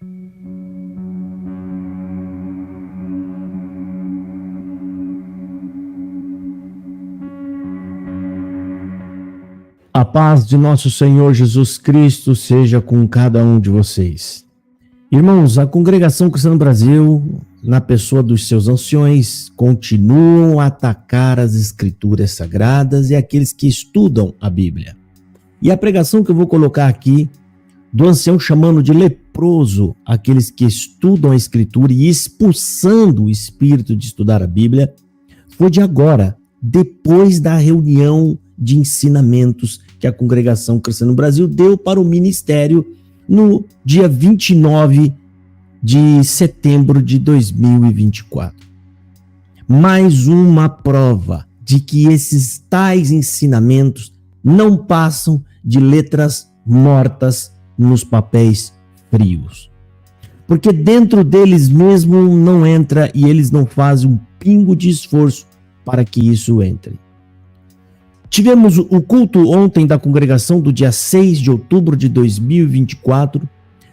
A paz de nosso Senhor Jesus Cristo seja com cada um de vocês. Irmãos, a Congregação Cristã no Brasil, na pessoa dos seus anciões, continuam a atacar as Escrituras Sagradas e aqueles que estudam a Bíblia. E a pregação que eu vou colocar aqui, do ancião chamando de leproso aqueles que estudam a Escritura e expulsando o espírito de estudar a Bíblia, foi de agora, depois da reunião de ensinamentos que a Congregação Cristã no Brasil deu para o ministério no dia 29 de setembro de 2024. Mais uma prova de que esses tais ensinamentos não passam de letras mortas nos papéis frios. Porque dentro deles mesmo não entra e eles não fazem um pingo de esforço para que isso entre. Tivemos o culto ontem da congregação do dia 6 de outubro de 2024.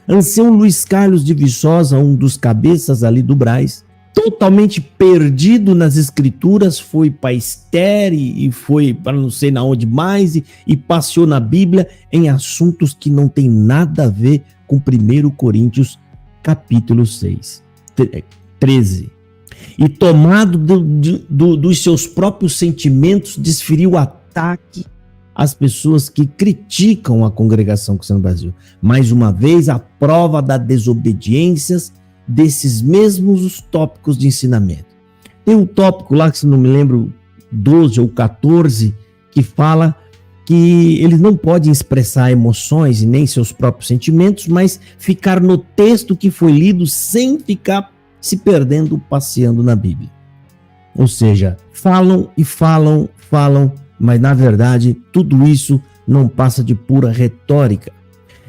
Ancião Luiz Carlos de Viçosa, um dos cabeças ali do Brás, totalmente perdido nas escrituras, foi para Esther e foi para não sei na onde mais e passeou na Bíblia em assuntos que não tem nada a ver com 1 Coríntios capítulo 13. E tomado dos seus próprios sentimentos, desferiu ataque às pessoas que criticam a Congregação Cristã no Brasil. Mais uma vez, a prova da desobediência desses mesmos tópicos de ensinamento. Tem um tópico lá, que se não me lembro, 12 ou 14, que fala que eles não podem expressar emoções e nem seus próprios sentimentos, mas ficar no texto que foi lido sem ficar se perdendo, passeando na Bíblia. Ou seja, falam e falam, mas na verdade tudo isso não passa de pura retórica.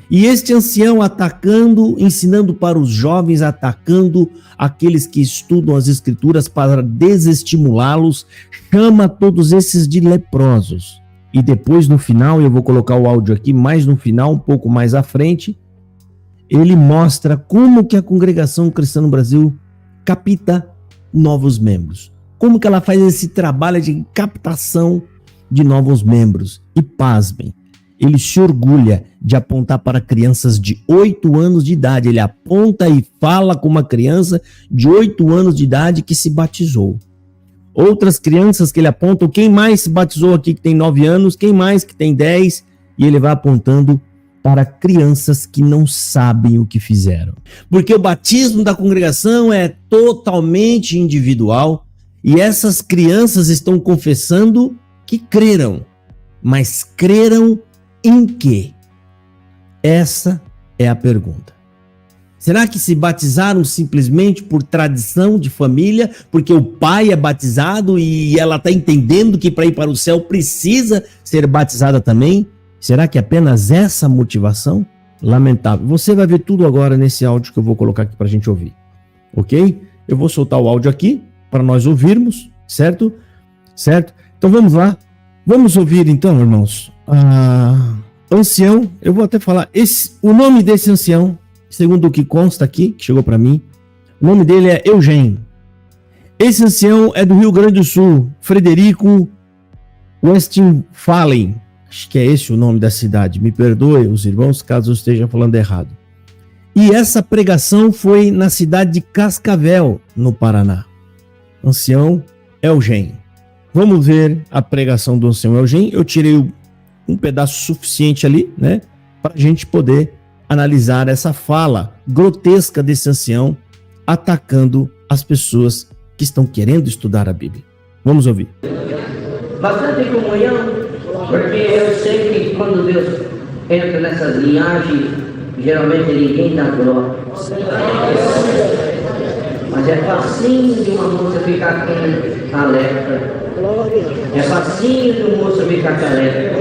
E este ancião atacando, ensinando para os jovens, atacando aqueles que estudam as escrituras para desestimulá-los, chama todos esses de leprosos. E depois no final, eu vou colocar o áudio aqui mais no final, um pouco mais à frente, ele mostra como que a Congregação Cristã no Brasil capta novos membros. Como que ela faz esse trabalho de captação de novos membros. E pasmem, ele se orgulha de apontar para crianças de 8 anos de idade. Ele aponta e fala com uma criança de 8 anos de idade que se batizou. Outras crianças que ele aponta, quem mais se batizou aqui que tem 9 anos, quem mais que tem 10, e ele vai apontando para crianças que não sabem o que fizeram. Porque o batismo da congregação é totalmente individual e essas crianças estão confessando que creram. Mas creram em quê? Essa é a pergunta. Será que se batizaram simplesmente por tradição de família, porque o pai é batizado e ela está entendendo que para ir para o céu precisa ser batizada também? Será que é apenas essa motivação? Lamentável. Você vai ver tudo agora nesse áudio que eu vou colocar aqui para a gente ouvir. Ok? Eu vou soltar o áudio aqui para nós ouvirmos, certo? Certo? Então vamos lá. Vamos ouvir então, irmãos. Ancião, eu vou até falar. O nome desse ancião, segundo o que consta aqui, que chegou para mim, o nome dele é Eugênio. Esse ancião é do Rio Grande do Sul, Frederico Westphalen. Acho que é esse o nome da cidade. Me perdoe, os irmãos, caso eu esteja falando errado. E essa pregação foi na cidade de Cascavel, no Paraná. Ancião Eugênio. Vamos ver a pregação do ancião Eugênio. Eu tirei um pedaço suficiente ali, né, para a gente poder analisar essa fala grotesca desse ancião atacando as pessoas que estão querendo estudar a Bíblia. Vamos ouvir. Bastante comunhão, porque eu sei que quando Deus entra nessas linhagens, geralmente ninguém dá glória. Mas é facinho de uma moça ficar com alerta. É facinho de um moço ficar careca.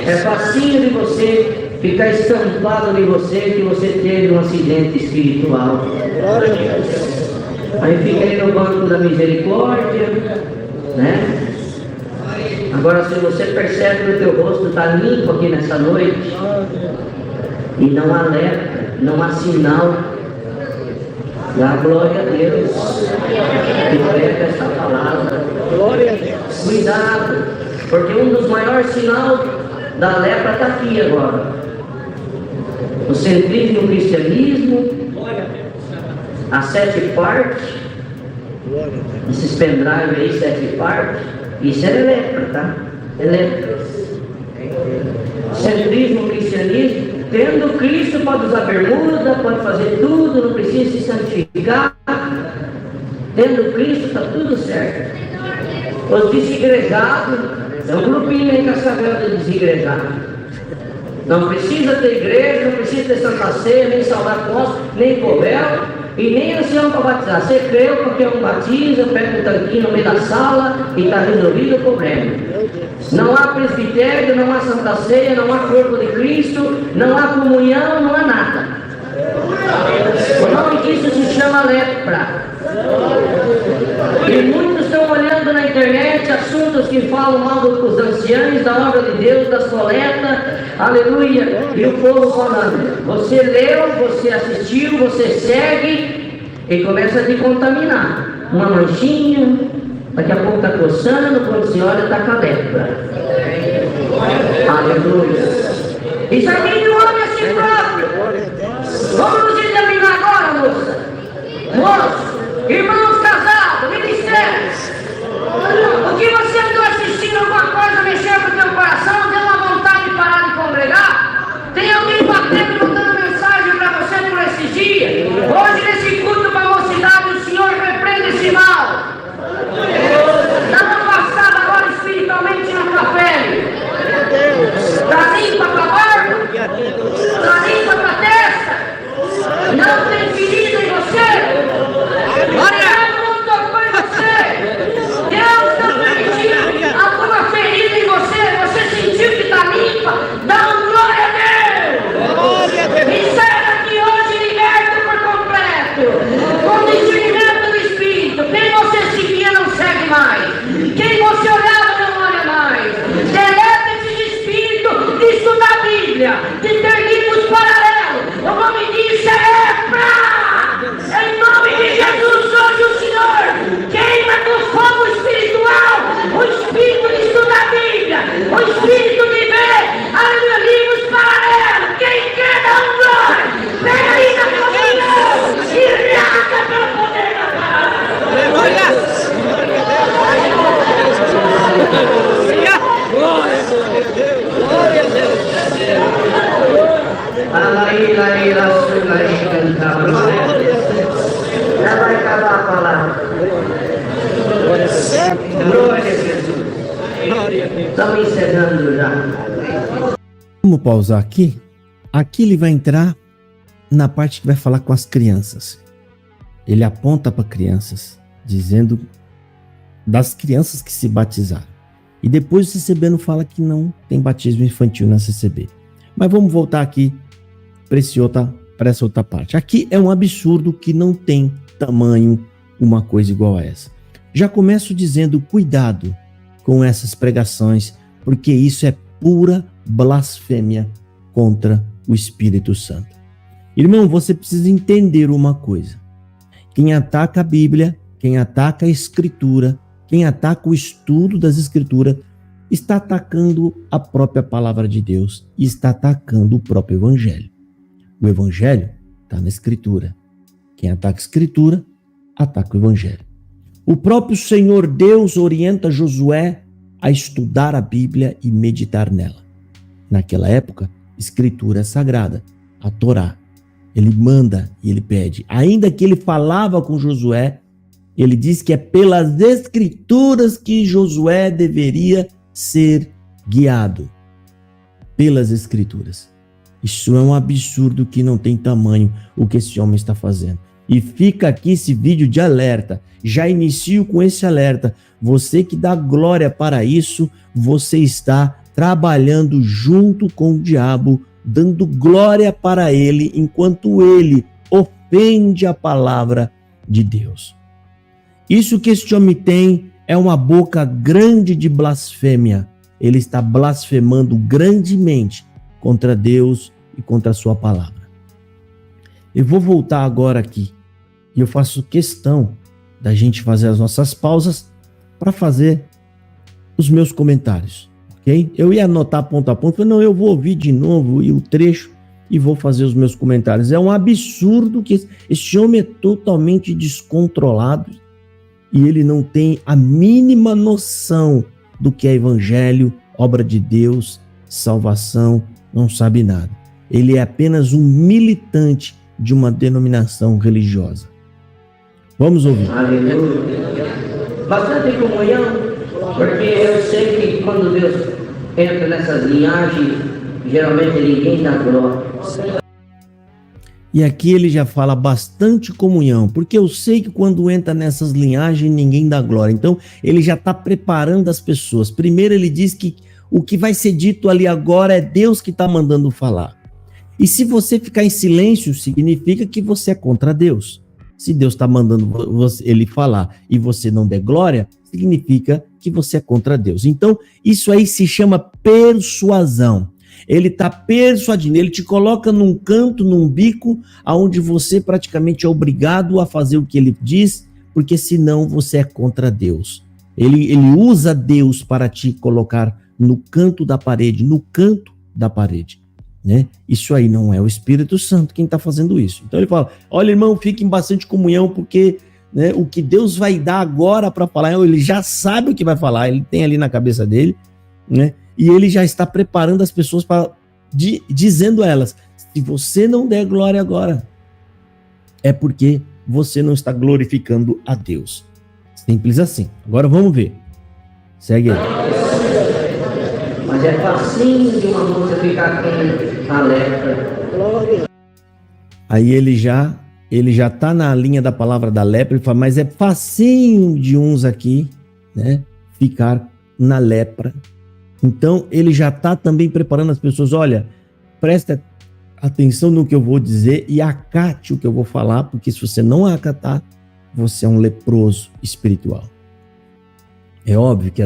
É facinho de você ficar estampado em você que você teve um acidente espiritual. Aí fica aí no banco da misericórdia, né? Agora, se você percebe que o teu rosto está limpo aqui nessa noite, e não há alerta, não há sinal, Dá glória a Deus que prega essa palavra. Glória a Deus. Cuidado, porque um dos maiores sinais da lepra está aqui agora. O centrismo, o cristianismo, as 7 partes, esses pendrive aí, 7 partes, isso é lepra, tá? É lepra. Centrismo, cristianismo, tendo Cristo pode usar bermuda, pode fazer tudo, não precisa se santificar. Tendo Cristo está tudo certo. Os desigrejados, é um grupinho em Cascavel de desigrejados. Não precisa ter igreja, não precisa ter Santa Ceia, nem salvar posto, nem covel e nem ancião para batizar. Você creu, qualquer um batiza, pega um tanquinho no meio da sala e está resolvido o problema. Não há presbitério, não há Santa Ceia, não há corpo de Cristo, não há comunhão, não há nada. O nome disso se chama lepra. E muitos estão olhando na internet assuntos que falam mal dos anciãos, da obra de Deus, das coletas, aleluia, e o povo falando. Você leu, você assistiu, você segue e começa a te contaminar. Uma manchinha, daqui a pouco está coçando, quando você olha está com a lepra. Aleluia. Isso aqui não olha a si próprio. Vamos nos examinar agora, moça. Moço, irmãos casados, ministérios. O que você andou assistindo alguma coisa mexendo com o teu coração, deu uma vontade de parar de congregar? Tem alguém batendo, mandando mensagem para você por esses dias? Hoje nesse culto para a mocidade, o Senhor repreende esse mal. Dá uma passada agora espiritualmente na tua pele. Está limpa a tua barba? Está limpa a tua testa? Não tem ferida em você? Glória! Não tocou em você? Deus não permitiu alguma ferida em você? Você sentiu que está limpa? Dá uma glória a Deus! E sai daqui hoje liberto por completo, com discernimento do Espírito. Quem você seguia não segue mais. Quem você olhava não olha mais. Deleta esse espírito de estudar a Bíblia, de ter livros paralelos. O nome disso é lepra. Em nome de Jesus, hoje o Senhor queima com fogo espiritual o espírito de estudar a Bíblia, o espírito de ver, aleluia, livros paralelos. Quem quer dar um glória, pega aí na comunhão e raca pelo poder da palavra. Glória a Deus. Já vai acabar a palavra. Glória a Jesus. Estamos encerrando já. Vamos pausar aqui? Aqui ele vai entrar na parte que vai falar com as crianças. Ele aponta para crianças, dizendo das crianças que se batizaram. E depois o CCB não fala que não tem batismo infantil na CCB. Mas vamos voltar aqui para essa outra parte. Aqui é um absurdo que não tem tamanho uma coisa igual a essa. Já começo dizendo cuidado com essas pregações, porque isso é pura blasfêmia contra o Espírito Santo. Irmão, você precisa entender uma coisa. Quem ataca a Bíblia, quem ataca a Escritura, quem ataca o estudo das Escrituras, está atacando a própria palavra de Deus e está atacando o próprio Evangelho. O Evangelho está na Escritura. Quem ataca a Escritura, ataca o Evangelho. O próprio Senhor Deus orienta Josué a estudar a Bíblia e meditar nela. Naquela época, Escritura é sagrada, a Torá. Ele manda e ele pede. Ainda que ele falava com Josué, ele diz que é pelas Escrituras que Josué deveria ser guiado. Pelas Escrituras. Isso é um absurdo que não tem tamanho o que esse homem está fazendo. E fica aqui esse vídeo de alerta. Já inicio com esse alerta. Você que dá glória para isso, você está trabalhando junto com o diabo, dando glória para ele, enquanto ele ofende a palavra de Deus. Isso que este homem tem é uma boca grande de blasfêmia. Ele está blasfemando grandemente contra Deus e contra a sua palavra. Eu vou voltar agora aqui E eu faço questão da gente fazer as nossas pausas para fazer os meus comentários, ok? Eu ia anotar ponto a ponto, falei, não, eu vou ouvir de novo o trecho e vou fazer os meus comentários. É um absurdo que esse homem é totalmente descontrolado e ele não tem a mínima noção do que é evangelho, obra de Deus, salvação, não sabe nada. Ele é apenas um militante de uma denominação religiosa. Vamos ouvir. Aleluia. Bastante comunhão, porque eu sei que quando Deus entra nessas linhagens, geralmente ninguém dá glória. E aqui ele já fala bastante comunhão, porque eu sei que quando entra nessas linhagens ninguém dá glória. Então ele já está preparando as pessoas. Primeiro ele diz que o que vai ser dito ali agora é Deus que está mandando falar. E se você ficar em silêncio, significa que você é contra Deus. Se Deus está mandando ele falar e você não der glória, significa que você é contra Deus. Então, isso aí se chama persuasão. Ele está persuadindo, ele te coloca num canto, num bico, onde você praticamente é obrigado a fazer o que ele diz, porque senão você é contra Deus. Ele usa Deus para te colocar no canto da parede, né? Isso aí não é o Espírito Santo quem está fazendo isso. Então ele fala, olha irmão, fique em bastante comunhão, porque né, o que Deus vai dar agora para falar, ele já sabe o que vai falar, ele tem ali na cabeça dele, né? E ele já está preparando as pessoas para dizendo a elas, se você não der glória agora, é porque você não está glorificando a Deus. Simples assim. Agora vamos ver. Segue aí. Mas é facinho de uma moça ficar com a lepra. Aí ele já está na linha da palavra da lepra, ele fala, mas é facinho de uns aqui, né, ficar na lepra. Então ele já está também preparando as pessoas, olha, presta atenção no que eu vou dizer e acate o que eu vou falar, porque se você não acatar, você é um leproso espiritual. É óbvio que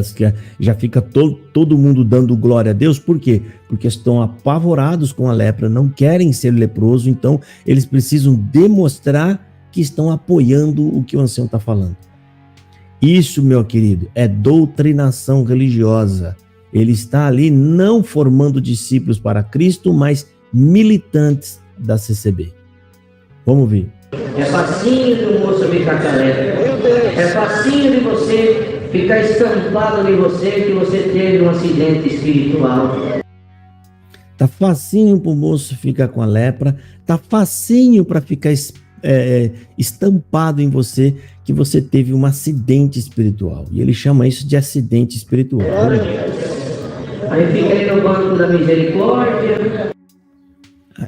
já fica todo mundo dando glória a Deus, por quê? Porque estão apavorados com a lepra, não querem ser leproso, então eles precisam demonstrar que estão apoiando o que o ancião está falando. Isso, meu querido, é doutrinação religiosa. Ele está ali não formando discípulos para Cristo, mas militantes da CCB. Vamos ver. É facinho de um moço ficar com a lepra. É facinho de você ficar estampado em você que você teve um acidente espiritual. Tá facinho para o moço ficar com a lepra, tá facinho para ficar estampado em você que você teve um acidente espiritual. E ele chama isso de acidente espiritual. Aí fica aí no banco da misericórdia.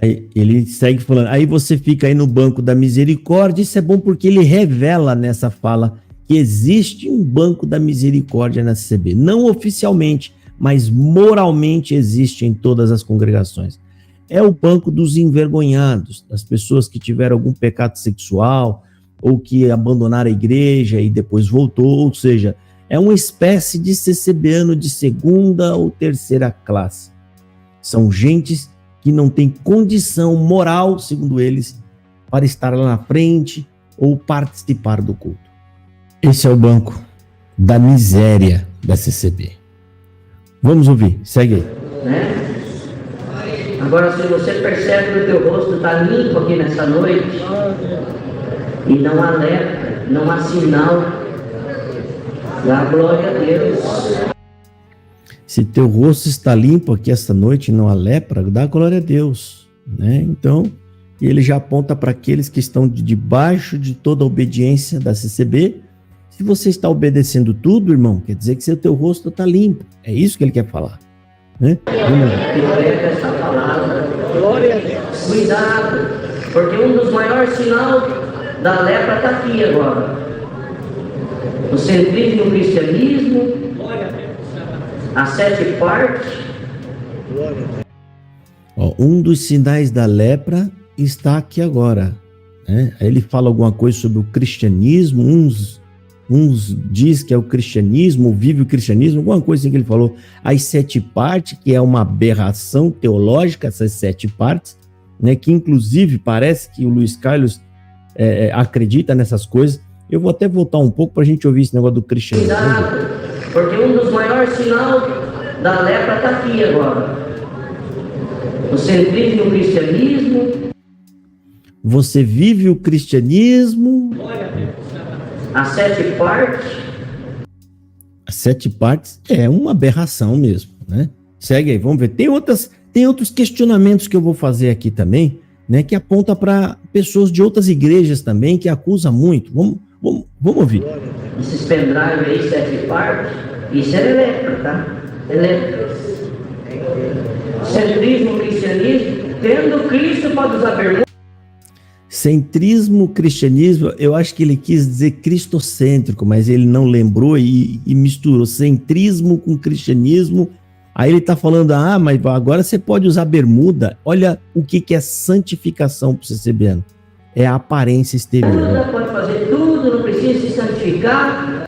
Aí ele segue falando, aí você fica aí no banco da misericórdia. Isso é bom porque ele revela nessa fala que existe um banco da misericórdia na CCB. Não oficialmente, mas moralmente existe em todas as congregações. É o banco dos envergonhados, das pessoas que tiveram algum pecado sexual ou que abandonaram a igreja e depois voltou, ou seja, é uma espécie de CCBano de segunda ou terceira classe. São gentes que não têm condição moral, segundo eles, para estar lá na frente ou participar do culto. Esse é o banco da miséria da CCB. Vamos ouvir, segue aí. Né? Agora, se você percebe que o teu rosto está limpo aqui nessa noite, e não há lepra, não há sinal, dá glória a Deus. Se teu rosto está limpo aqui esta noite, não há lepra, dá glória a Deus, né? Então, ele já aponta para aqueles que estão debaixo de toda a obediência da CCB. Se você está obedecendo tudo, irmão, quer dizer que o teu rosto está limpo. É isso que ele quer falar, né? Glória a essa palavra. Glória a Deus. Cuidado, porque um dos maiores sinais da lepra está aqui agora. O centrismo no cristianismo, as 7 partes. Um dos sinais da lepra está aqui agora, né? Aí ele fala alguma coisa sobre o cristianismo, uns diz que é o cristianismo, vive o cristianismo, alguma coisa assim que ele falou. As 7 partes, que é uma aberração teológica, essas 7 partes, né? Que inclusive parece que o Luiz Carlos acredita nessas coisas. Eu vou até voltar um pouco para a gente ouvir esse negócio do cristianismo. Cuidado, porque um dos maiores sinais da lepra está aqui agora. Você vive o cristianismo. Você vive o cristianismo. As 7 partes. As 7 partes é uma aberração mesmo, né? Segue aí, vamos ver. Tem outros questionamentos que eu vou fazer aqui também, né? Que aponta para pessoas de outras igrejas também que acusam muito. Vamos ouvir. Esses pendrive aí, 7 partes, isso é lepra, tá? É lepra. Centrismo, cristianismo, tendo Cristo pode usar bermuda. Centrismo, cristianismo, eu acho que ele quis dizer cristocêntrico, mas ele não lembrou e misturou centrismo com cristianismo. Aí ele está falando, mas agora você pode usar bermuda. Olha o que é santificação para o CCBano. É a aparência exterior. Pode fazer tudo, não precisa se santificar.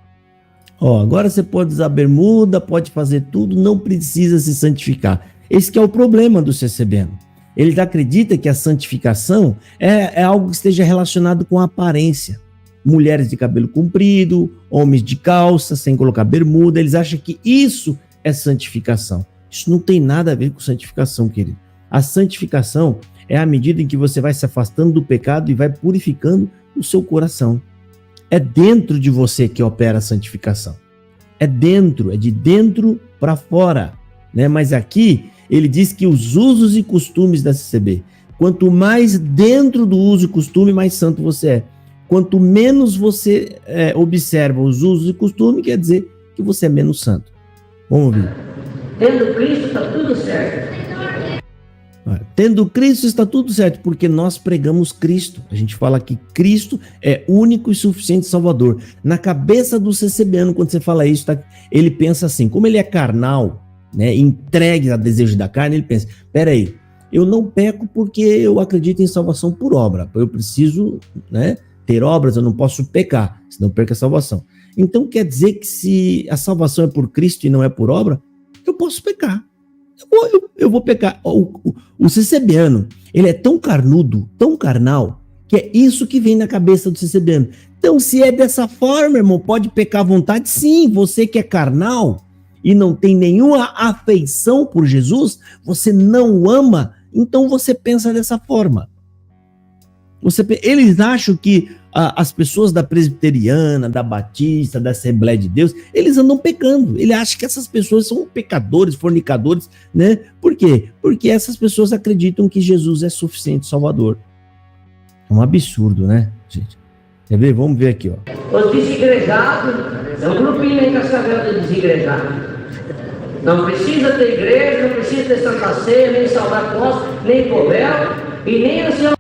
Agora você pode usar bermuda, pode fazer tudo, não precisa se santificar. Esse que é o problema do CCBano. Ele acredita que a santificação é algo que esteja relacionado com a aparência. Mulheres de cabelo comprido, homens de calça, sem colocar bermuda, eles acham que isso é santificação. Isso não tem nada a ver com santificação, querido. A santificação é a medida em que você vai se afastando do pecado e vai purificando o seu coração. É dentro de você que opera a santificação. É de dentro para fora, né? Mas aqui ele diz que os usos e costumes da CCB, quanto mais dentro do uso e costume, mais santo você é. Quanto menos você observa os usos e costumes, quer dizer que você é menos santo. Vamos ouvir. Tendo Cristo está tudo certo. Tendo Cristo está tudo certo, porque nós pregamos Cristo. A gente fala que Cristo é único e suficiente Salvador. Na cabeça do CCBano, quando você fala isso, ele pensa assim, como ele é carnal, né, entregue a desejo da carne, ele pensa, peraí, eu não peco porque eu acredito em salvação por obra, eu preciso, né, ter obras, eu não posso pecar, senão eu perco a salvação. Então quer dizer que se a salvação é por Cristo e não é por obra, eu posso pecar, eu vou pecar. O CCBano, ele é tão carnudo, tão carnal, que é isso que vem na cabeça do CCBano. Então se é dessa forma, irmão, pode pecar à vontade, sim, você que é carnal, e não tem nenhuma afeição por Jesus, você não o ama, então você pensa dessa forma. Eles acham que as pessoas da presbiteriana, da batista, da Assembleia de Deus, eles andam pecando. Ele acha que essas pessoas são pecadores, fornicadores, né? Por quê? Porque essas pessoas acreditam que Jesus é suficiente Salvador. É um absurdo, né, gente? Quer ver? Vamos ver aqui, ó. Os desigrejados, é um grupinho em Cascavel de desigrejados. Não precisa ter igreja, não precisa ter Santa Ceia, nem saudar posto, nem povel, e nem ancião.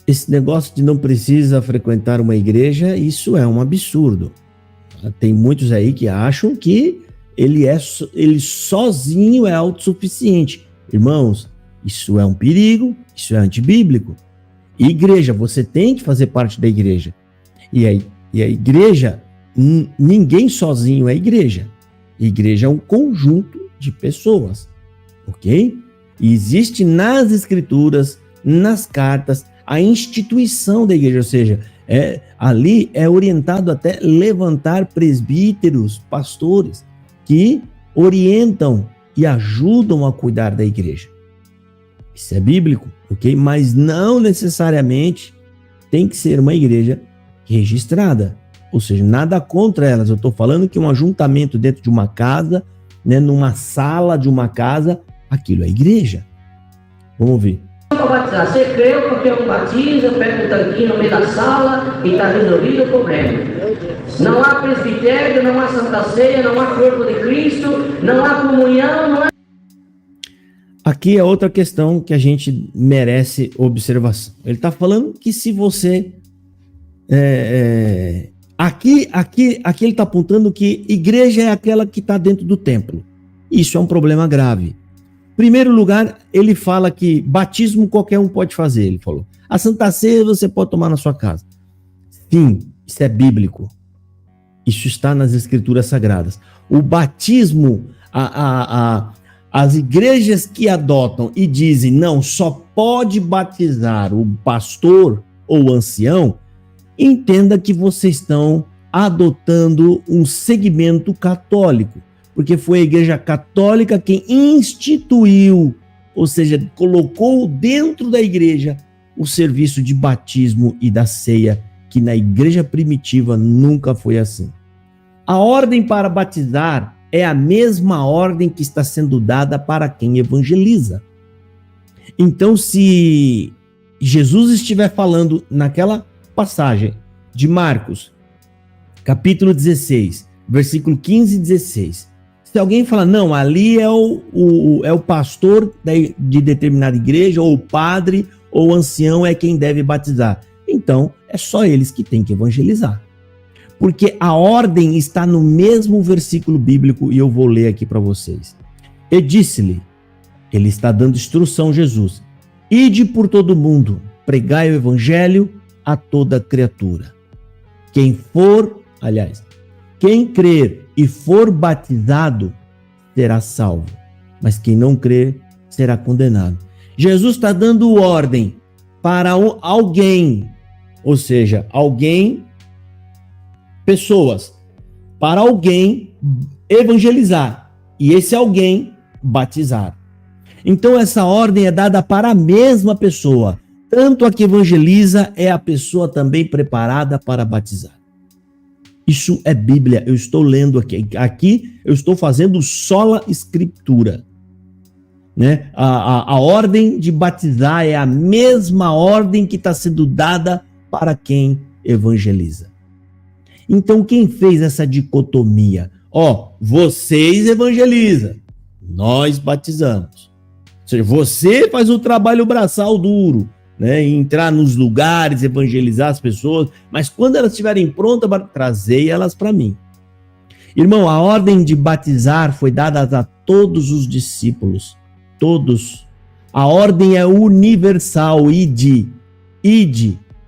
Esse negócio de não precisa frequentar uma igreja, isso é um absurdo. Tem muitos aí que acham que ele sozinho é autossuficiente. Irmãos, isso é um perigo, isso é antibíblico. Igreja, você tem que fazer parte da igreja. E a igreja, ninguém sozinho é igreja. Igreja é um conjunto de pessoas, ok? E existe nas escrituras, nas cartas, a instituição da igreja, ou seja, ali é orientado até levantar presbíteros, pastores, que orientam e ajudam a cuidar da igreja. Isso é bíblico, ok? Mas não necessariamente tem que ser uma igreja registrada. Ou seja, nada contra elas. Eu estou falando que um ajuntamento dentro de uma casa, né, numa sala de uma casa, aquilo é igreja. Vamos ver. Para batizar, você creu porque eu batizo, pega um tanquinho no meio da sala e está resolvido o problema. Não há presbitério, não há Santa Ceia, não há corpo de Cristo, não há comunhão, não há... Aqui é outra questão que a gente merece observação. Ele está falando que se você... Aqui ele está apontando que igreja é aquela que está dentro do templo. Isso é um problema grave. Em primeiro lugar, ele fala que batismo qualquer um pode fazer, ele falou. A Santa Ceia você pode tomar na sua casa. Sim, isso é bíblico. Isso está nas Escrituras Sagradas. O batismo, as igrejas que adotam e dizem, não, só pode batizar o pastor ou ancião, entenda que vocês estão adotando um segmento católico, porque foi a Igreja Católica quem instituiu, ou seja, colocou dentro da igreja o serviço de batismo e da ceia, que na igreja primitiva nunca foi assim. A ordem para batizar é a mesma ordem que está sendo dada para quem evangeliza. Então, se Jesus estiver falando naquela passagem de Marcos, capítulo 16, versículo 15 e 16, se alguém falar, não, ali é o pastor de determinada igreja, ou o padre, ou o ancião é quem deve batizar, então é só eles que têm que evangelizar. Porque a ordem está no mesmo versículo bíblico, e eu vou ler aqui para vocês. E disse-lhe, ele está dando instrução, Jesus, ide por todo mundo, pregai o evangelho a toda criatura. Quem crer e for batizado será salvo, mas quem não crer será condenado. Jesus está dando ordem para alguém, ou seja, pessoas, para alguém evangelizar, e esse alguém batizar. Então essa ordem é dada para a mesma pessoa, tanto a que evangeliza é a pessoa também preparada para batizar. Isso é Bíblia, eu estou lendo aqui. Aqui eu estou fazendo sola escritura. Né? A ordem de batizar é a mesma ordem que está sendo dada para quem evangeliza. Então quem fez essa dicotomia? Vocês evangelizam, nós batizamos. Ou seja, você faz o trabalho braçal duro, né, entrar nos lugares, evangelizar as pessoas, mas quando elas estiverem prontas, trazei elas para mim. Irmão, a ordem de batizar foi dada a todos os discípulos, todos. A ordem é universal, ide,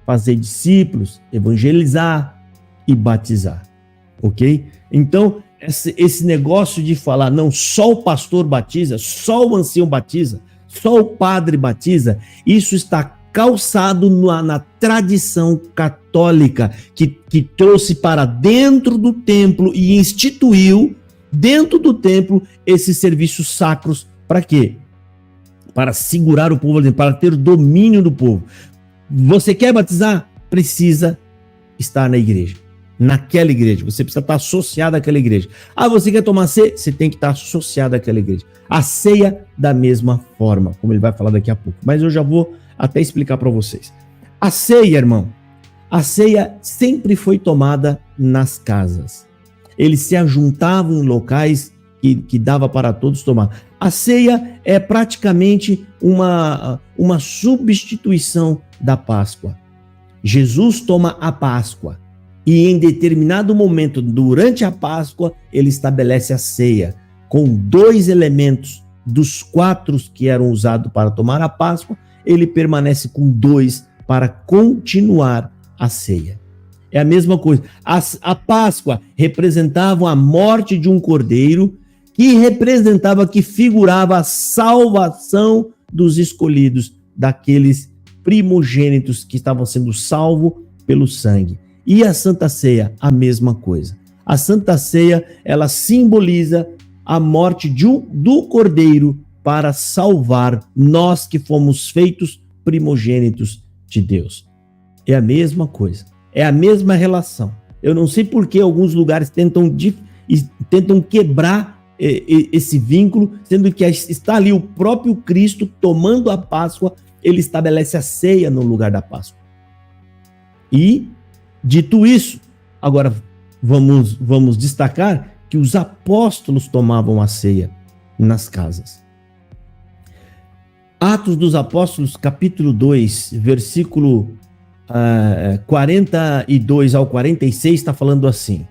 fazer discípulos, evangelizar e batizar, ok? Então, esse negócio de falar, não, só o pastor batiza, só o ancião batiza, só o padre batiza, isso está calçado na tradição católica, que trouxe para dentro do templo e instituiu dentro do templo esses serviços sacros. Para quê? Para segurar o povo, para ter domínio do povo. Você quer batizar? Precisa estar na igreja. Naquela igreja, você precisa estar associado àquela igreja. Você quer tomar ceia? Você tem que estar associado àquela igreja. A ceia da mesma forma, como ele vai falar daqui a pouco. Mas eu já vou até explicar para vocês. A ceia, irmão, a ceia sempre foi tomada nas casas. Eles se ajuntavam em locais que dava para todos tomar. A ceia é praticamente uma substituição da Páscoa. Jesus toma a Páscoa e em determinado momento, durante a Páscoa, ele estabelece a ceia com 2 elementos dos 4 que eram usados para tomar a Páscoa, ele permanece com 2 para continuar a ceia. É a mesma coisa. A Páscoa representava a morte de um cordeiro que figurava a salvação dos escolhidos, daqueles primogênitos que estavam sendo salvos pelo sangue. E a Santa Ceia, a mesma coisa. A Santa Ceia, ela simboliza a morte do cordeiro para salvar nós que fomos feitos primogênitos de Deus. É a mesma coisa. É a mesma relação. Eu não sei por que alguns lugares tentam quebrar esse vínculo, sendo que está ali o próprio Cristo tomando a Páscoa, ele estabelece a ceia no lugar da Páscoa. E, dito isso, agora vamos destacar que os apóstolos tomavam a ceia nas casas. Atos dos Apóstolos, capítulo 2, versículo 42 ao 46, está falando assim: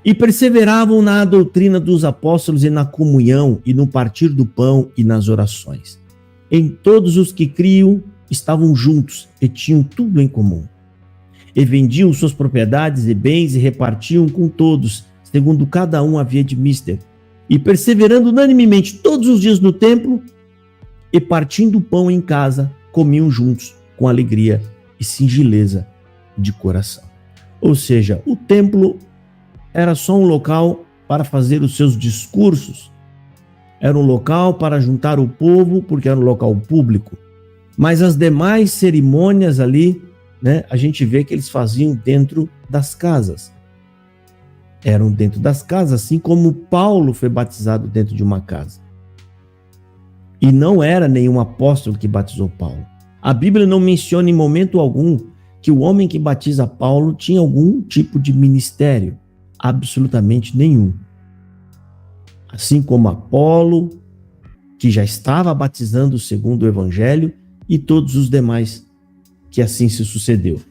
e perseveravam na doutrina dos apóstolos e na comunhão e no partir do pão e nas orações. Em todos os que criam estavam juntos e tinham tudo em comum. E vendiam suas propriedades e bens e repartiam com todos, segundo cada um havia de mister. E perseverando unanimemente todos os dias no templo e partindo o pão em casa, comiam juntos com alegria e singeleza de coração. Ou seja, o templo era só um local para fazer os seus discursos, era um local para juntar o povo, porque era um local público. Mas as demais cerimônias ali, né, a gente vê que eles faziam dentro das casas. Eram dentro das casas, assim como Paulo foi batizado dentro de uma casa. E não era nenhum apóstolo que batizou Paulo. A Bíblia não menciona em momento algum que o homem que batiza Paulo tinha algum tipo de ministério. Absolutamente nenhum. Assim como Apolo, que já estava batizando segundo o Evangelho, e todos os demais que assim se sucedeu.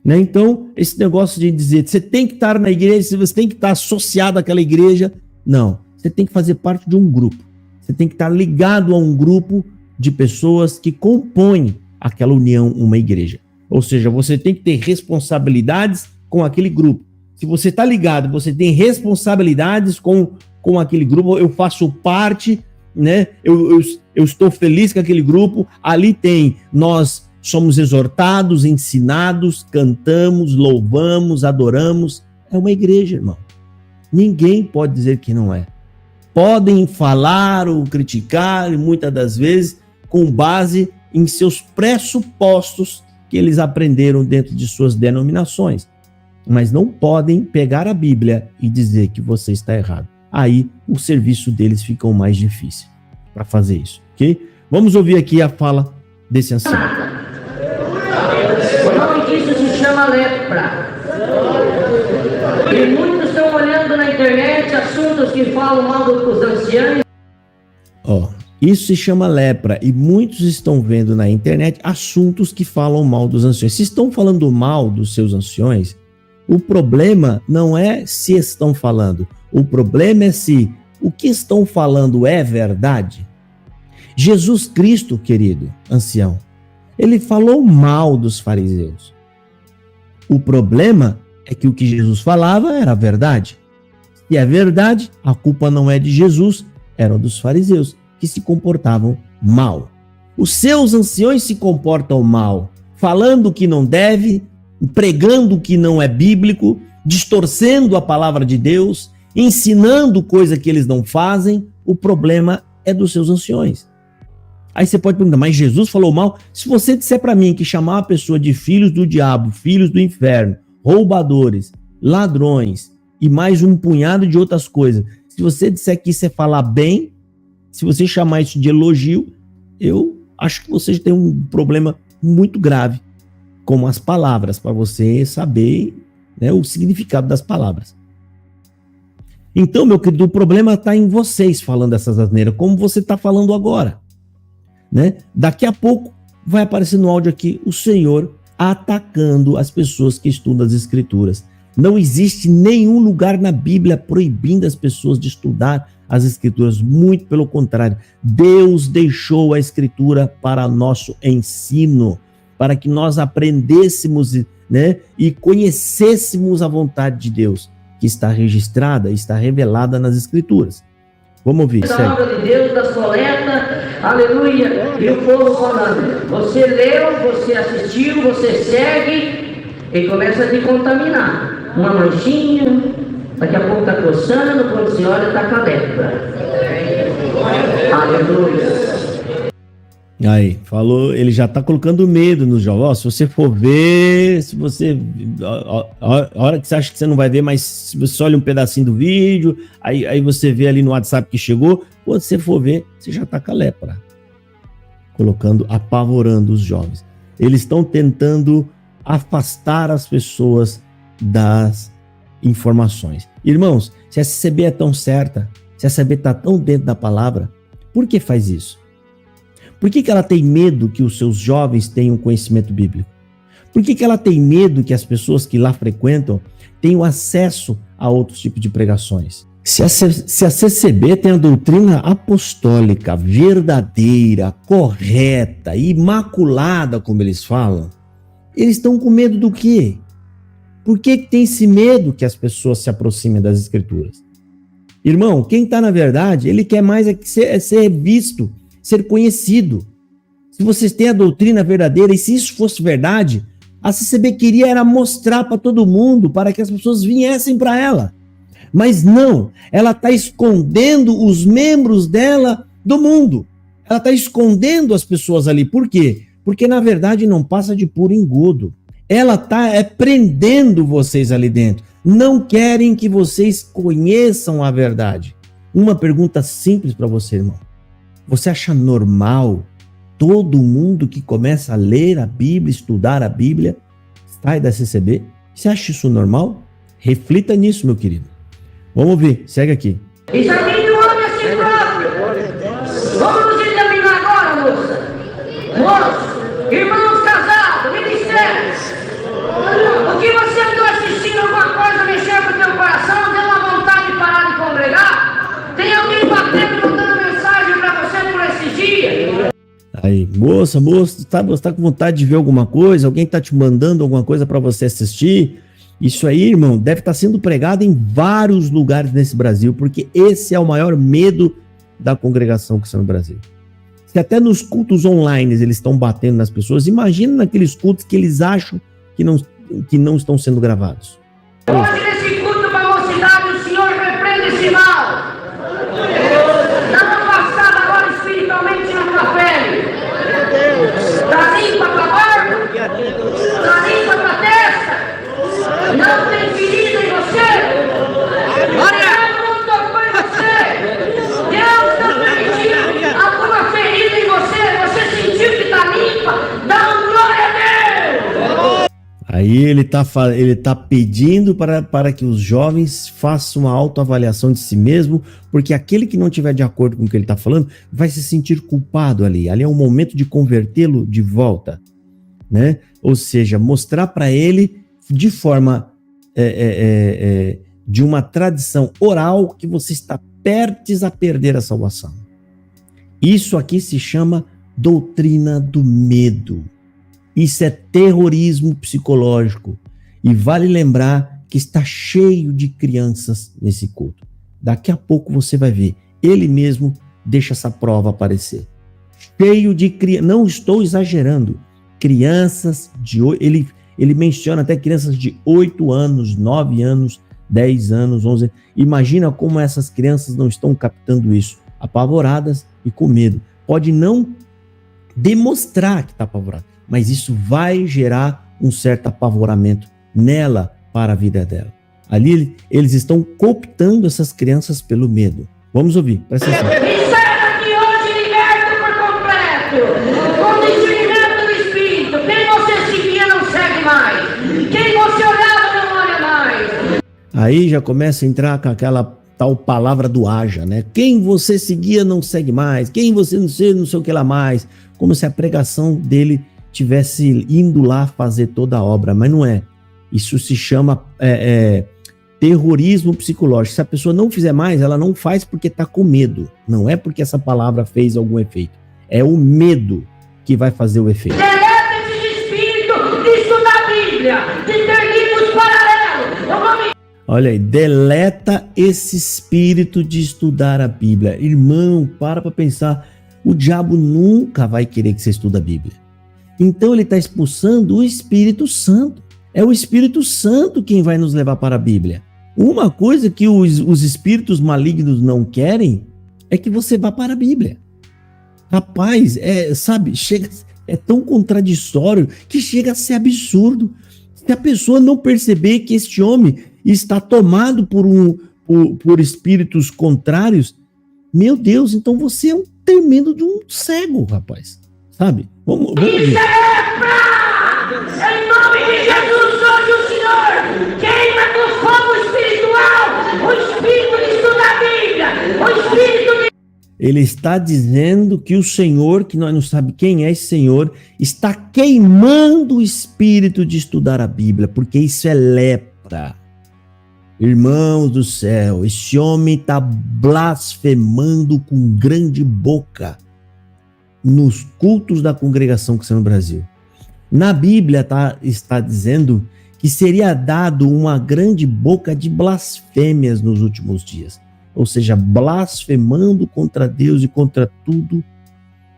Né? Então, esse negócio de dizer você tem que estar na igreja, você tem que estar associado àquela igreja, não. Você tem que fazer parte de um grupo. Você tem que estar ligado a um grupo de pessoas que compõem aquela união, uma igreja. Ou seja, você tem que ter responsabilidades com aquele grupo. Se você está ligado, você tem responsabilidades com aquele grupo, eu faço parte, né? Eu estou feliz com aquele grupo, ali nós somos exortados, ensinados, cantamos, louvamos, adoramos. É uma igreja, irmão. Ninguém pode dizer que não é. Podem falar ou criticar, muitas das vezes, com base em seus pressupostos que eles aprenderam dentro de suas denominações. Mas não podem pegar a Bíblia e dizer que você está errado. Aí o serviço deles fica o mais difícil para fazer isso, ok? Vamos ouvir aqui a fala desse ancião. O nome disso se chama lepra. E muitos estão olhando na internet assuntos que falam mal dos anciãos. Isso se chama lepra e muitos estão vendo na internet assuntos que falam mal dos anciões. Se estão falando mal dos seus anciões, o problema não é se estão falando. O problema é se o que estão falando é verdade. Jesus Cristo, querido ancião, ele falou mal dos fariseus. O problema é que o que Jesus falava era verdade. Se é verdade, a culpa não é de Jesus, era dos fariseus, que se comportavam mal. Os seus anciões se comportam mal, falando o que não deve, pregando o que não é bíblico, distorcendo a palavra de Deus, ensinando coisa que eles não fazem. O problema é dos seus anciões. Aí você pode perguntar, mas Jesus falou mal? Se você disser para mim que chamar a pessoa de filhos do diabo, filhos do inferno, roubadores, ladrões e mais um punhado de outras coisas, se você disser que isso é falar bem, se você chamar isso de elogio, eu acho que você tem um problema muito grave com as palavras, para você saber, né, o significado das palavras. Então, meu querido, o problema está em vocês falando essas asneiras, como você está falando agora. Né? Daqui a pouco vai aparecer no áudio aqui o Senhor atacando as pessoas que estudam as Escrituras. Não existe nenhum lugar na Bíblia proibindo as pessoas de estudar as Escrituras, muito pelo contrário. Deus deixou a Escritura para nosso ensino, para que nós aprendêssemos, né, e conhecêssemos a vontade de Deus, que está registrada, está revelada nas Escrituras. Vamos ouvir. A palavra de Deus, das coletas, aleluia, e o povo falando, você leu, você assistiu, você segue, e começa a te contaminar. Uma manchinha, daqui a pouco está coçando, quando você olha, está com a lepra. Aleluia. Aí, falou, ele já está colocando medo nos jovens. Se você for ver, se você, a hora que você acha que você não vai ver, mas se você olha um pedacinho do vídeo, aí você vê ali no WhatsApp que chegou, quando você for ver, você já está com a lepra. Colocando, apavorando os jovens. Eles estão tentando afastar as pessoas das informações. Irmãos, se a CCB é tão certa, se a CCB está tão dentro da palavra, por que faz isso? Por que ela tem medo que os seus jovens tenham conhecimento bíblico? Por que ela tem medo que as pessoas que lá frequentam tenham acesso a outros tipos de pregações? Se a CCB tem a doutrina apostólica verdadeira, correta, imaculada, como eles falam, eles estão com medo do quê? Por que tem esse medo que as pessoas se aproximem das Escrituras? Irmão, quem está na verdade, ele quer mais ser visto, ser conhecido. Se vocês têm a doutrina verdadeira, e se isso fosse verdade, A CCB queria era mostrar para todo mundo, para que as pessoas viessem para ela. Mas não, ela está escondendo os membros dela do mundo. Ela está escondendo as pessoas ali. Por quê? Porque, na verdade, não passa de puro engodo. Ela está prendendo vocês ali dentro. Não querem que vocês conheçam a verdade. Uma pergunta simples para você, irmão. Você acha normal todo mundo que começa a ler a Bíblia, estudar a Bíblia, sai da CCB? Você acha isso normal? Reflita nisso, meu querido. Vamos ver, segue aqui. Examine o homem a si próprio. Vamos nos examinar agora, moça. Moço, irmãos casados, ministérios. O que você andou assistindo, alguma coisa mexeu com o teu coração, deu uma vontade de parar de congregar? Tem alguém batendo, mandando mensagem para você por esses dias? Aí, moça, você tá com vontade de ver alguma coisa? Alguém tá te mandando alguma coisa para você assistir? Isso aí, irmão, deve estar sendo pregado em vários lugares nesse Brasil, porque esse é o maior medo da congregação cristã no Brasil. Se até nos cultos online eles estão batendo nas pessoas, imagina naqueles cultos que eles acham que não estão sendo gravados. Hoje nesse culto para a mocidade, o Senhor repreende esse mal. Dá uma passada agora espiritualmente na tua pele. Tá limpa a tua barba? Tá limpa a tua testa? Não tem ferida em você? Olha, não tocou em você. Deus não permitiu alguma ferida em você. Você sentiu que está limpa? Dá uma glória a Deus. Aí ele tá pedindo para que os jovens façam uma autoavaliação de si mesmo, porque aquele que não estiver de acordo com o que ele está falando vai se sentir culpado ali. Ali é um momento de convertê-lo de volta, né? Ou seja, mostrar para ele de forma de uma tradição oral que você está prestes a perder a salvação. Isso aqui se chama doutrina do medo. Isso é terrorismo psicológico. E vale lembrar que está cheio de crianças nesse culto. Daqui a pouco você vai ver. Ele mesmo deixa essa prova aparecer. Cheio de crianças. Não estou exagerando. Crianças de... Ele menciona até crianças de 8 anos, 9 anos, 10 anos, 11 anos. Imagina como essas crianças não estão captando isso. Apavoradas e com medo. Pode não demonstrar que está apavorado, mas isso vai gerar um certo apavoramento nela para a vida dela. Ali eles estão cooptando essas crianças pelo medo. Vamos ouvir, presta atenção. Encerra aqui hoje, liberto por completo. Com discernimento do Espírito. Quem você seguia não segue mais. Quem você olhava não olha mais. Aí já começa a entrar com aquela tal palavra do haja, né? Quem você seguia não segue mais. Quem você não sei o que lá mais. Como se a pregação dele tivesse indo lá fazer toda a obra, mas não é. Isso se chama terrorismo psicológico. Se a pessoa não fizer mais, ela não faz porque está com medo. Não é porque essa palavra fez algum efeito. É o medo que vai fazer o efeito. Deleta esse espírito de estudar a Bíblia, de ter livros paralelos. Olha aí, deleta esse espírito de estudar a Bíblia. Irmão, para pensar. O diabo nunca vai querer que você estude a Bíblia. Então ele está expulsando o Espírito Santo. É o Espírito Santo quem vai nos levar para a Bíblia. Uma coisa que os espíritos malignos não querem é que você vá para a Bíblia. Rapaz, é tão contraditório que chega a ser absurdo. Se a pessoa não perceber que este homem está tomado por espíritos contrários, meu Deus, então você é um tremendo de um cego, rapaz. Sabe? Vamos ver. Isso é pra! Em nome de Jesus, hoje o Senhor queima com fogo espiritual o espírito de estudar a Bíblia, o espírito de... Ele está dizendo que o Senhor, que nós não sabemos quem é esse Senhor, está queimando o espírito de estudar a Bíblia, porque isso é lepra. Irmãos do céu, esse homem está blasfemando com grande boca nos cultos da congregação cristã no Brasil. Na Bíblia está dizendo que seria dado uma grande boca de blasfêmias nos últimos dias. Ou seja, blasfemando contra Deus e contra tudo,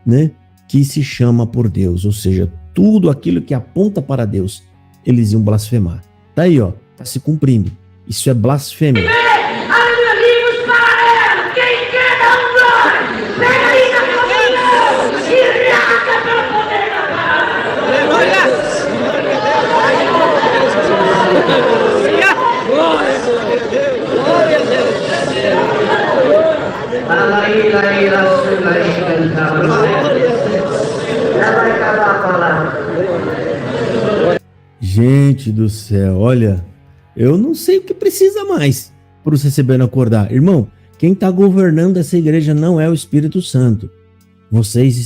né, que se chama por Deus. Ou seja, tudo aquilo que aponta para Deus eles iam blasfemar. Tá aí, ó, tá se cumprindo. Isso é blasfêmia. Gente do céu, olha, eu não sei o que precisa mais para os recebendo acordar. Irmão, quem está governando essa igreja não é o Espírito Santo. Vocês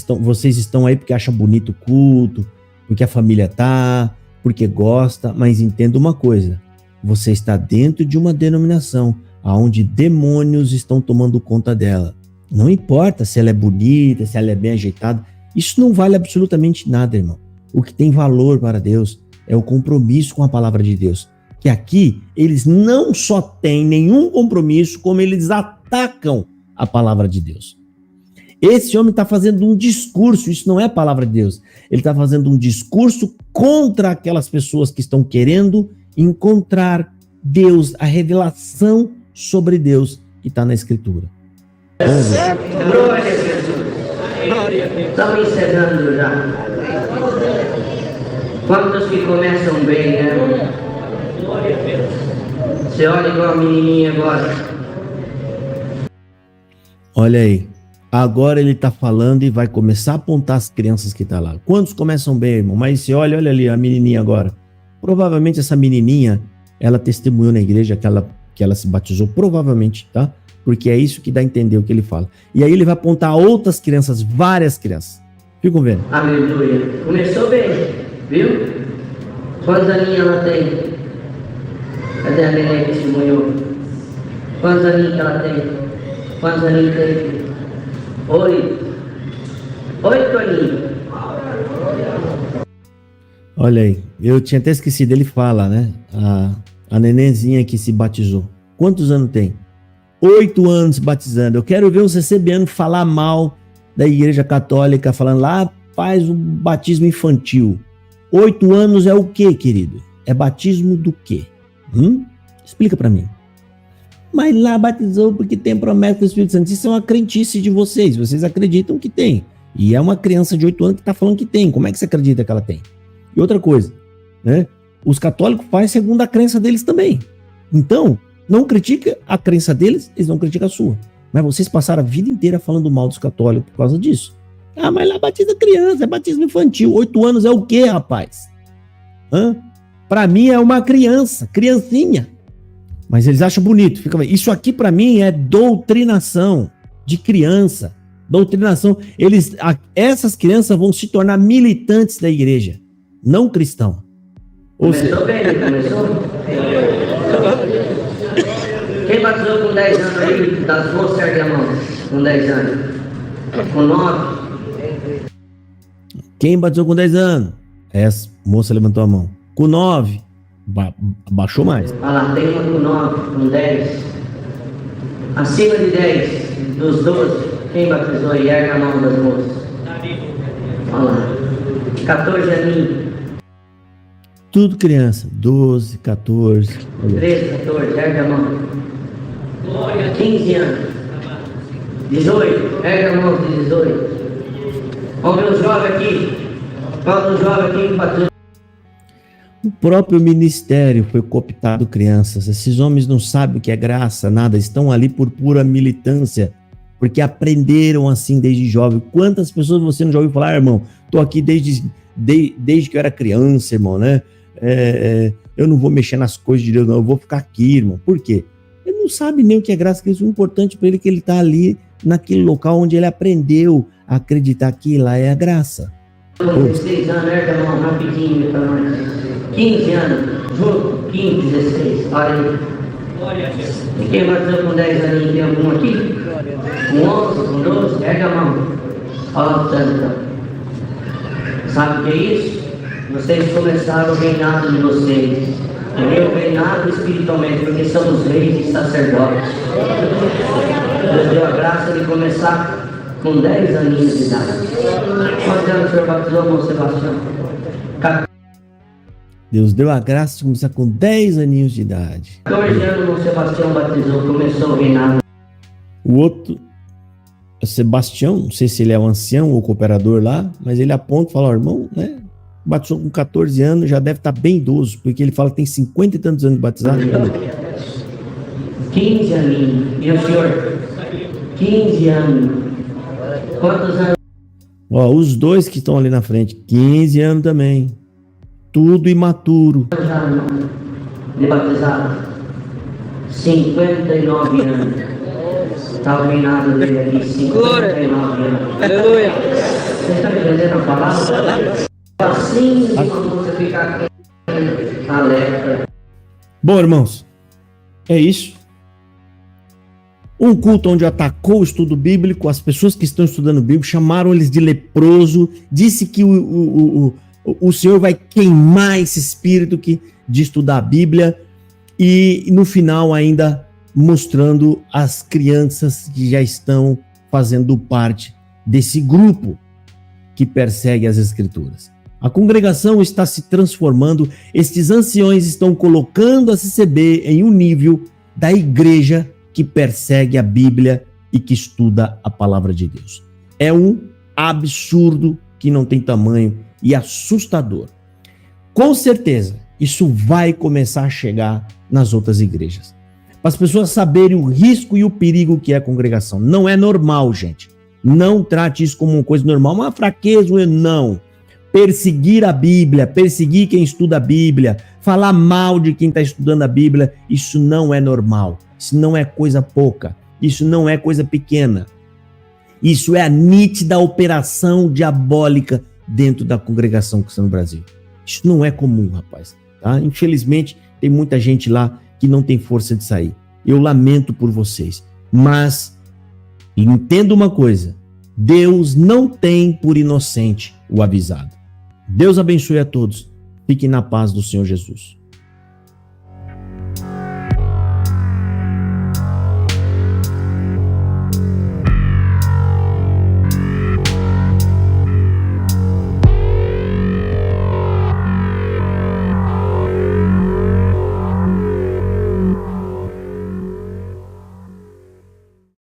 estão aí porque acham bonito o culto, porque a família tá, porque gosta, mas entenda uma coisa, você está dentro de uma denominação onde demônios estão tomando conta dela. Não importa se ela é bonita, se ela é bem ajeitada, isso não vale absolutamente nada, irmão. O que tem valor para Deus é o compromisso com a palavra de Deus. Que aqui, eles não só têm nenhum compromisso, como eles atacam a palavra de Deus. Esse homem está fazendo um discurso, isso não é a palavra de Deus. Ele está fazendo um discurso contra aquelas pessoas que estão querendo encontrar Deus, a revelação sobre Deus que está na Escritura. Glória a Jesus. Estamos encerrando já. Quantos que começam bem, né? Você olha igual a menininha agora. Olha aí. Agora ele está falando e vai começar a apontar as crianças que estão lá. Quantos começam bem, irmão? Mas você olha ali a menininha agora. Provavelmente essa menininha, ela testemunhou na igreja que ela se batizou, provavelmente, tá? Porque é isso que dá a entender o que ele fala. E aí ele vai apontar outras crianças, várias crianças. Ficam vendo? Aleluia. Começou bem, viu? Quantos aninhos ela tem? Cadê a neném que testemunhou? Quantos aninhos que ela tem? Quantos aninhos tem? 8 aninhos. Olha aí, eu tinha até esquecido, ele fala, né? A nenenzinha que se batizou. Quantos anos tem? 8 anos batizando. Eu quero ver os recebendo falar mal da igreja católica, falando lá, faz o batismo infantil. 8 anos é o quê, querido? É batismo do quê? Explica pra mim. Mas lá batizou porque tem promessa do Espírito Santo. Isso é uma crentice de vocês. Vocês acreditam que tem. E é uma criança de 8 anos que está falando que tem. Como é que você acredita que ela tem? E outra coisa, né? Os católicos fazem segundo a crença deles também. Então, não critica a crença deles, eles não criticam a sua. Mas vocês passaram a vida inteira falando mal dos católicos por causa disso. Ah, mas lá batiza criança, é batismo infantil. 8 anos é o quê, rapaz? Para mim é uma criança, criancinha. Mas eles acham bonito. Isso aqui para mim é doutrinação de criança. Doutrinação. Essas crianças vão se tornar militantes da igreja, não cristão. Começou bem, começou? Quem batizou com 10 anos aí, das moças, ergue a mão. Com 10 anos. Com 9. Quem batizou com 10 anos? Essa moça levantou a mão. Com 9. Baixou mais. Olha lá, tem uma com 9, com 10. Acima de 10, dos 12, quem batizou aí? Ergue a mão das moças. Olha lá. 14 aninhos. Tudo criança. 12, 14. 13, 14, ergue a mão. 15 anos. 18, ergue a mão de 18. Vamos ver os jovens aqui. Qual dos jovens aqui que batizou? O próprio ministério foi cooptado crianças. Esses homens não sabem o que é graça, nada. Estão ali por pura militância, porque aprenderam assim desde jovem. Quantas pessoas você não já ouviu falar, irmão? Estou aqui desde que eu era criança, irmão, né? Eu não vou mexer nas coisas de Deus, não. Eu vou ficar aqui, irmão. Por quê? Ele não sabe nem o que é graça, que isso é importante para ele, que ele está ali naquele local onde ele aprendeu a acreditar que lá é a graça. 16 anos, ergue a mão rapidinho para nós. 15 anos, junto, 15, 16, olha aí. E quem bateu com 10 aninhos, tem algum aqui? Com 11, com 12, ergue a mão. Olha o santo. Sabe o que é isso? Vocês começaram o reinado de vocês. O reinado espiritualmente, porque somos reis e sacerdotes. Deus deu a graça de começar com 10 aninhos de idade. Quantos anos o senhor batizou, irmão Sebastião? Deus deu a graça de começar com 10 aninhos de idade. 14 anos, o Sebastião batizou, começou o reinado. O outro, o Sebastião, não sei se ele é o ancião ou o cooperador lá, mas ele aponta e fala, irmão, né? Batizou com 14 anos, já deve estar bem idoso, porque ele fala que tem 50 e tantos anos de batizado. 15 aninhos. E o senhor? 15 anos. Quantos anos? Ó, os dois que estão ali na frente, 15 anos também. Tudo imaturo. Já de batizado? 59 anos. Está o reinado dele aqui, 59 anos. Aleluia. Você está entendendo a palavra? Assim que você ficar alerta. Bom, irmãos, é isso. Um culto onde atacou o estudo bíblico, as pessoas que estão estudando Bíblia chamaram eles de leproso, disse que o Senhor vai queimar esse espírito de estudar a Bíblia e no final ainda mostrando as crianças que já estão fazendo parte desse grupo que persegue as Escrituras. A congregação está se transformando, estes anciões estão colocando a CCB em um nível da igreja que persegue a Bíblia e que estuda a palavra de Deus. É um absurdo que não tem tamanho e assustador. Com certeza, isso vai começar a chegar nas outras igrejas. Para as pessoas saberem o risco e o perigo que é a congregação. Não é normal, gente. Não trate isso como uma coisa normal, uma fraqueza, não. Perseguir a Bíblia, perseguir quem estuda a Bíblia, falar mal de quem está estudando a Bíblia, isso não é normal. Isso não é coisa pouca. Isso não é coisa pequena. Isso é a nítida operação diabólica dentro da congregação cristã no Brasil. Isso não é comum, rapaz. Tá? Infelizmente, tem muita gente lá que não tem força de sair. Eu lamento por vocês. Mas, entenda uma coisa. Deus não tem por inocente o avisado. Deus abençoe a todos. Fiquem na paz do Senhor Jesus.